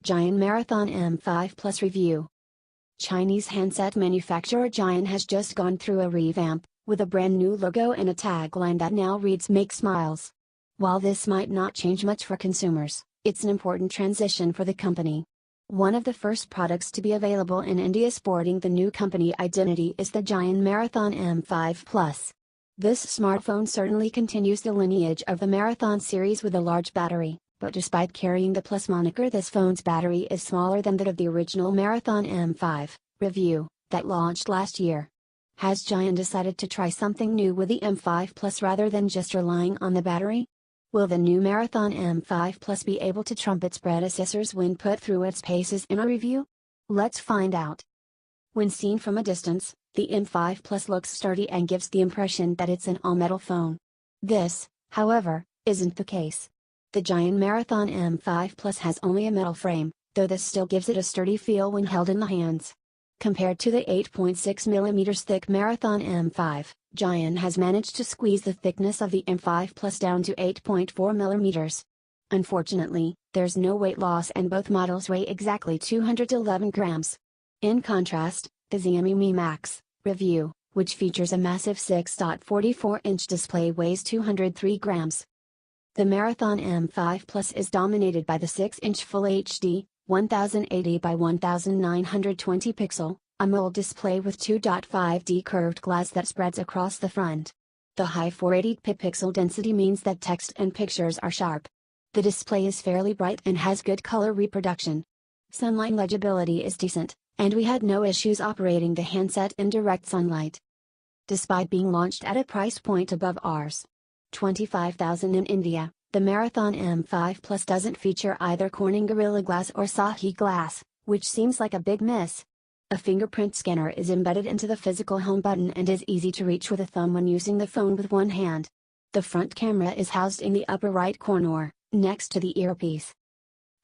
Gionee Marathon M5 Plus review. Chinese handset manufacturer Gionee has just gone through a revamp, with a brand new logo and a tagline that now reads "Make Smiles." While this might not change much for consumers, it's an important transition for the company. One of the first products to be available in India sporting the new company identity is the Gionee Marathon M5 Plus. This smartphone certainly continues the lineage of the Marathon series with a large battery, but despite carrying the Plus moniker, this phone's battery is smaller than that of the original Marathon M5 review that launched last year. Has Gionee decided to try something new with the M5 Plus rather than just relying on the battery? Will the new Marathon M5 Plus be able to trump its predecessors when put through its paces in a review? Let's find out. When seen from a distance, the M5 Plus looks sturdy and gives the impression that it's an all-metal phone. This, however, isn't the case. The Gionee Marathon M5 Plus has only a metal frame, though this still gives it a sturdy feel when held in the hands. Compared to the 8.6mm thick Marathon M5, Gionee has managed to squeeze the thickness of the M5 Plus down to 8.4mm. Unfortunately, there's no weight loss and both models weigh exactly 211 grams. In contrast, the Xiaomi Mi Max review, which features a massive 6.44-inch display, weighs 203 grams. The Marathon M5 Plus is dominated by the 6-inch Full HD, 1080 by 1920 pixel, AMOLED display with 2.5D curved glass that spreads across the front. The high 480p pixel density means that text and pictures are sharp. The display is fairly bright and has good color reproduction. Sunlight legibility is decent, and we had no issues operating the handset in direct sunlight. Despite being launched at a price point above Rs. 25,000 in India, the Marathon M5 Plus doesn't feature either Corning Gorilla Glass or Sahi Glass, which seems like a big miss. A fingerprint scanner is embedded into the physical home button and is easy to reach with a thumb when using the phone with one hand. The front camera is housed in the upper right corner, next to the earpiece.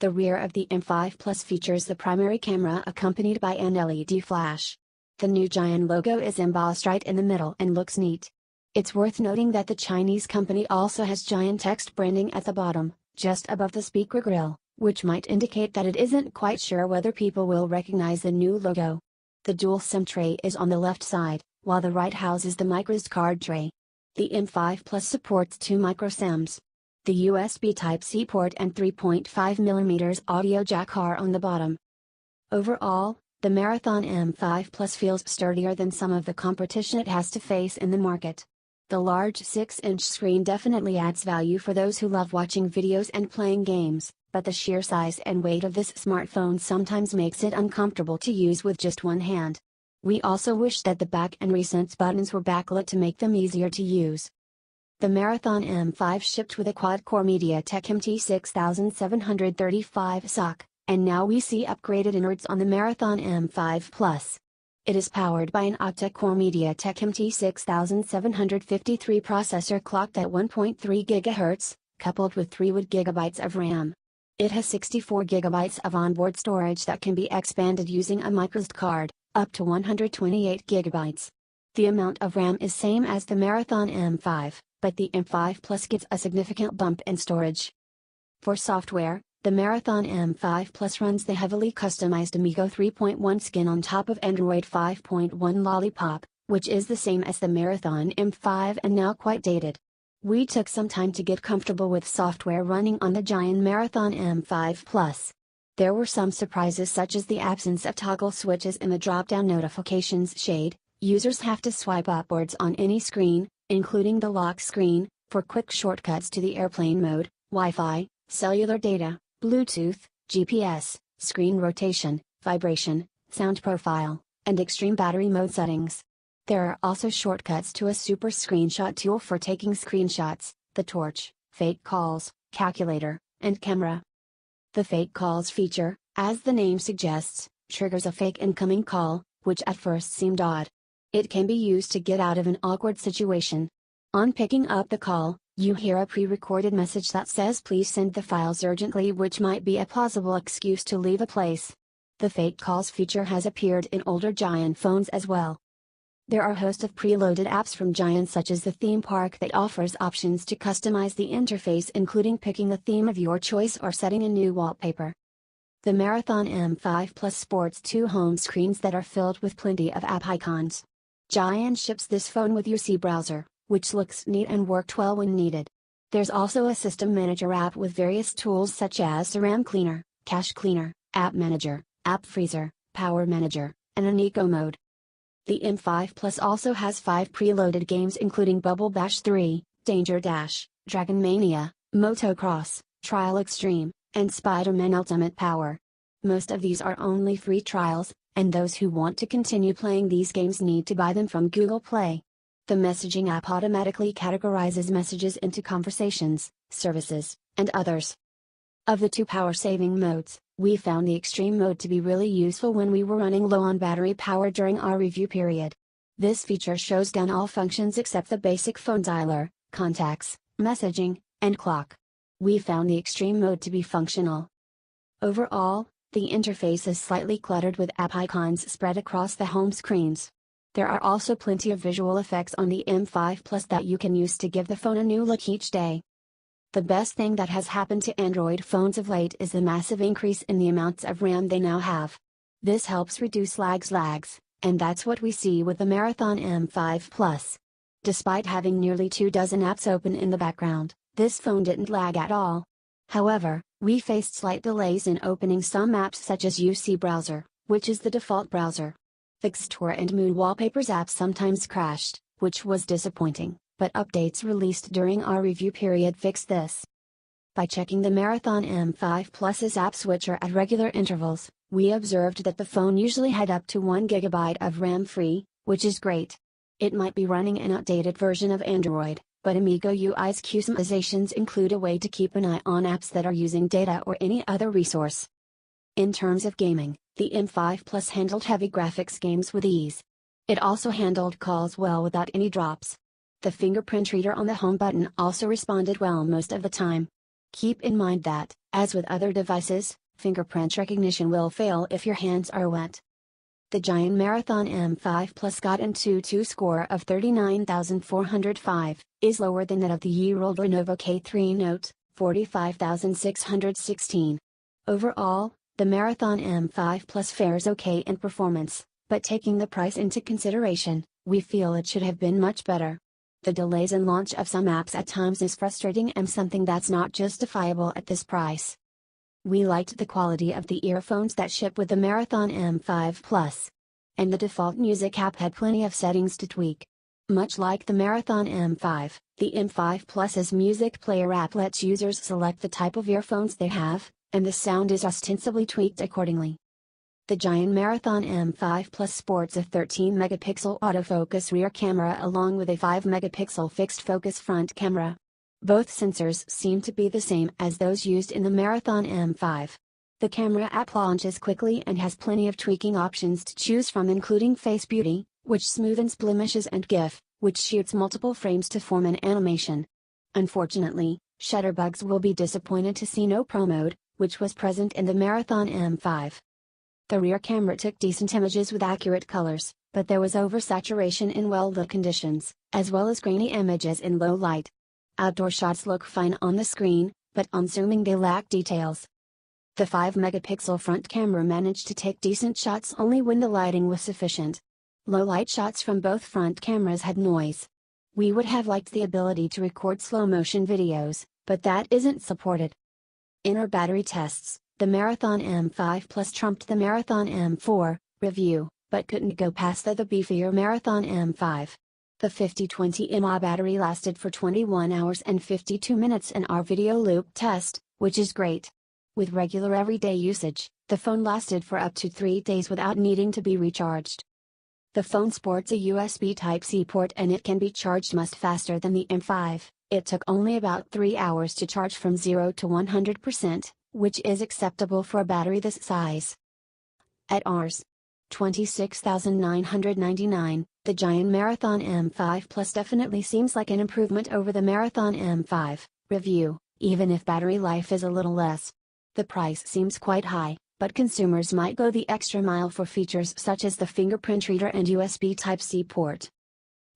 The rear of the M5 Plus features the primary camera accompanied by an LED flash. The new Gionee logo is embossed right in the middle and looks neat. It's worth noting that the Chinese company also has Gionee text branding at the bottom, just above the speaker grill, which might indicate that it isn't quite sure whether people will recognize the new logo. The dual SIM tray is on the left side, while the right houses the microSD card tray. The M5 Plus supports 2 micro SIMs. The USB Type-C port and 3.5mm audio jack are on the bottom. Overall, the Marathon M5 Plus feels sturdier than some of the competition it has to face in the market. The large 6-inch screen definitely adds value for those who love watching videos and playing games, but the sheer size and weight of this smartphone sometimes makes it uncomfortable to use with just one hand. We also wish that the back and recent buttons were backlit to make them easier to use. The Marathon M5 shipped with a quad-core MediaTek MT6735 SoC, and now we see upgraded innards on the Marathon M5 Plus. It is powered by an octa-core MediaTek MT6753 processor clocked at 1.3 GHz, coupled with 3 GB of RAM. It has 64 GB of onboard storage that can be expanded using a microSD card, up to 128 GB. The amount of RAM is same as the Marathon M5, but the M5 Plus gets a significant bump in storage. For software, the Marathon M5 Plus runs the heavily customized Amigo 3.1 skin on top of Android 5.1 Lollipop, which is the same as the Marathon M5 and now quite dated. We took some time to get comfortable with software running on the Gionee Marathon M5 Plus. There were some surprises such as the absence of toggle switches in the drop-down notifications shade. Users have to swipe upwards on any screen, including the lock screen, for quick shortcuts to the airplane mode, Wi-Fi, cellular data, Bluetooth, GPS, screen rotation, vibration, sound profile, and extreme battery mode settings. There are also shortcuts to a super screenshot tool for taking screenshots, the torch, fake calls, calculator, and camera. The fake calls feature, as the name suggests, triggers a fake incoming call, which at first seemed odd. It can be used to get out of an awkward situation. On picking up the call, you hear a pre-recorded message that says please send the files urgently, which might be a plausible excuse to leave a place. The fake calls feature has appeared in older Gionee phones as well. There are a host of preloaded apps from Gionee such as the theme park that offers options to customize the interface, including picking a theme of your choice or setting a new wallpaper. The Marathon M5 Plus sports two home screens that are filled with plenty of app icons. Gionee ships this phone with UC browser, which looks neat and worked well when needed. There's also a system manager app with various tools such as RAM Cleaner, Cache Cleaner, App Manager, App Freezer, Power Manager, and an Eco mode. The M5 Plus also has 5 preloaded games including Bubble Bash 3, Danger Dash, Dragon Mania, Motocross, Trial Extreme, and Spider-Man Ultimate Power. Most of these are only free trials, and those who want to continue playing these games need to buy them from Google Play. The messaging app automatically categorizes messages into conversations, services, and others. Of the two power-saving modes, we found the Extreme mode to be really useful when we were running low on battery power during our review period. This feature shows down all functions except the basic phone dialer, contacts, messaging, and clock. We found the Extreme mode to be functional. Overall, the interface is slightly cluttered with app icons spread across the home screens. There are also plenty of visual effects on the M5 Plus that you can use to give the phone a new look each day. The best thing that has happened to Android phones of late is the massive increase in the amounts of RAM they now have. This helps reduce lags, and that's what we see with the Marathon M5 Plus. Despite having nearly 24 apps open in the background, this phone didn't lag at all. However, we faced slight delays in opening some apps such as UC Browser, which is the default browser. Fixstore and Mood Wallpapers apps sometimes crashed, which was disappointing, but updates released during our review period fixed this. By checking the Marathon M5 Plus's app switcher at regular intervals, we observed that the phone usually had up to 1 GB of RAM free, which is great. It might be running an outdated version of Android, but Amigo UI's customizations include a way to keep an eye on apps that are using data or any other resource. In terms of gaming, the M5 Plus handled heavy graphics games with ease. It also handled calls well without any drops. The fingerprint reader on the home button also responded well most of the time. Keep in mind that, as with other devices, fingerprint recognition will fail if your hands are wet. The Gionee Marathon M5 Plus got an AnTuTu score of 39,405, is lower than that of the year-old Lenovo K3 Note, 45,616. Overall, the Marathon M5 Plus fares okay in performance, but taking the price into consideration, we feel it should have been much better. The delays in launch of some apps at times is frustrating and something that's not justifiable at this price. We liked the quality of the earphones that ship with the Marathon M5 Plus. And the default music app had plenty of settings to tweak. Much like the Marathon M5, the M5 Plus's music player app lets users select the type of earphones they have, and the sound is ostensibly tweaked accordingly. The Gionee Marathon M5 Plus sports a 13-megapixel autofocus rear camera along with a 5-megapixel fixed-focus front camera. Both sensors seem to be the same as those used in the Marathon M5. The camera app launches quickly and has plenty of tweaking options to choose from, including Face Beauty, which smoothens blemishes, and GIF, which shoots multiple frames to form an animation. Unfortunately, shutterbugs will be disappointed to see no Pro mode, which was present in the Marathon M5. The rear camera took decent images with accurate colors, but there was oversaturation in well-lit conditions, as well as grainy images in low light. Outdoor shots look fine on the screen, but on zooming they lack details. The 5-megapixel front camera managed to take decent shots only when the lighting was sufficient. Low-light shots from both front cameras had noise. We would have liked the ability to record slow-motion videos, but that isn't supported. In our battery tests, the Marathon M5 Plus trumped the Marathon M4 review, but couldn't go past the beefier Marathon M5. The 5020 mAh battery lasted for 21 hours and 52 minutes in our video loop test, which is great. With regular everyday usage, the phone lasted for up to 3 days without needing to be recharged. The phone sports a USB Type-C port and it can be charged much faster than the M5. It took only about 3 hours to charge from 0 to 100%, which is acceptable for a battery this size. At Rs. 26,999, the Gionee Marathon M5 Plus definitely seems like an improvement over the Marathon M5 review, even if battery life is a little less. The price seems quite high, but consumers might go the extra mile for features such as the fingerprint reader and USB Type-C port.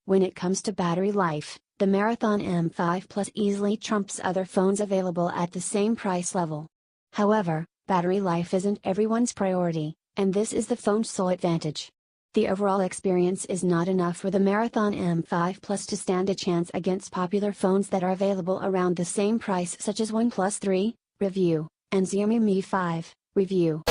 When it comes to battery life, the Marathon M5 Plus easily trumps other phones available at the same price level. However, Battery life isn't everyone's priority, and this is the phone's sole advantage. The overall experience is not enough for the Marathon M5 Plus to stand a chance against popular phones that are available around the same price, such as OnePlus 3 Review and Xiaomi Mi 5 Review.